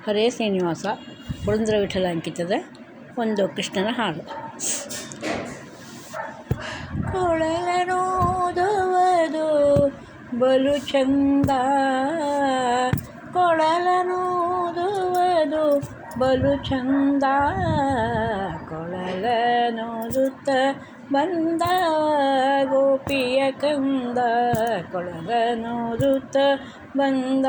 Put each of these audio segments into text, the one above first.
ಹರೇ ಶ್ರೀನಿವಾಸ ಪುರಂದರ ವಿಠಲ ಅಂಕಿತದ ಒಂದು ಕೃಷ್ಣನ ಹಾಡು. ಕೊಳಲನೂದುವುದು ಬಲು ಚಂದ, ಕೊಳಲನೂದುವುದು ಬಲು ಚಂದ, ಕೊಳಲನೂದುತ್ತ ಬಂದ ಗೋಪಿಯ ಕಂದ, ಕೊಳಲನೂದುತ್ತ ಬಂದ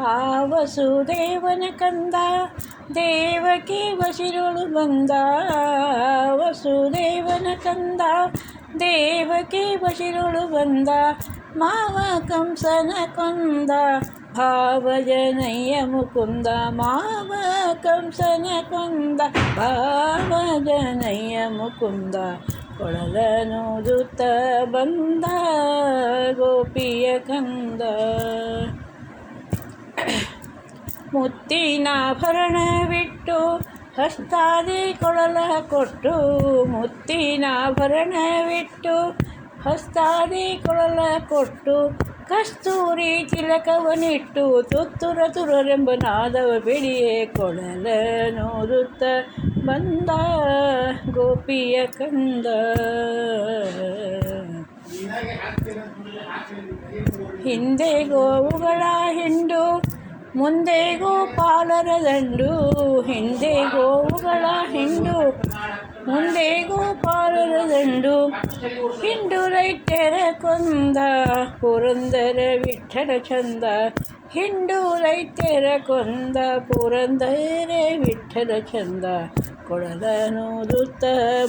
ಆ ವಸುದೇವನ ಕಂದ ದೇವಕಿ ಬಸಿರೊಳು ಬಂದ, ವಸುದೇವನ ಕಂದ ದೇವಕಿ ಬಸಿರೊಳು ಬಂದ, ಮಾವ ಕಂಸನ ಕೊಂದ ಭಾವಜನಯ್ಯ ಮುಕುಂದ, ಮಾವ ಕಂಸನ ಕೊಂದ ಭಾವಜನಯ್ಯ ಮುಕುಂದ, ಕೊಳಲನೂದುತ್ತ ಬಂದ ಗೋಪಿಯ ಕಂದ. ಮುತ್ತಿನಾಭರಣವಿಟ್ಟು ಹಸ್ತಾದಿ ಕೊಳಲ ಕೊಟ್ಟು, ಮುತ್ತಿನಾಭರಣವಿಟ್ಟು ಹಸ್ತಾದಿ ಕೊಳಲ ಕೊಟ್ಟು, ಕಸ್ತೂರಿ ತಿಲಕವನಿಟ್ಟು ತುತ್ತುರ ತುರರೆಂಬ ನಾದವ ಬಿಡಿಯೇ ಕೊಳಲನೂದುತ್ತ ಬಂದ ಗೋಪಿಯ ಕಂದ. ಹಿಂದೆ ಗೋವುಗಳ ಹಿಂಡು ಮುಂದೆ ಗೋಪಾಲರ ದಂಡು, ಹಿಂದೆ ಗೋವುಗಳ ಹಿಂಡು ಮುಂದೆ ಗೋಪಾಲರ ದಂಡು, ಹಿಂಡು ರೈತರ ಕೊಂದ ಪುರಂದರ ವಿಠಲ ಚಂದ, ಹಿಂಡು ರೈತರ ಕೊಂದ ಪುರಂದರ ವಿಠಲ ಚಂದ, ಕೊಳಲನೂದುತ್ತ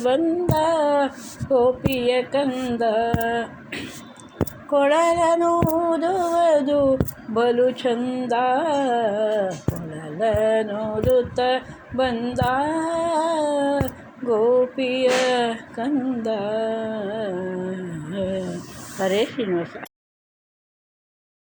ಬಂದ ಗೋಪಿಯ ಕಂದ. ಕೊಳಲನೂದುವುದು ಬಲು ಚಂದ, ಕೊಳಲನೂದುತ್ತ ಬಂದ ಗೋಪಿಯ ಕಂದ. ಹರೇ ಶ್ರೀನಿವಾಸ.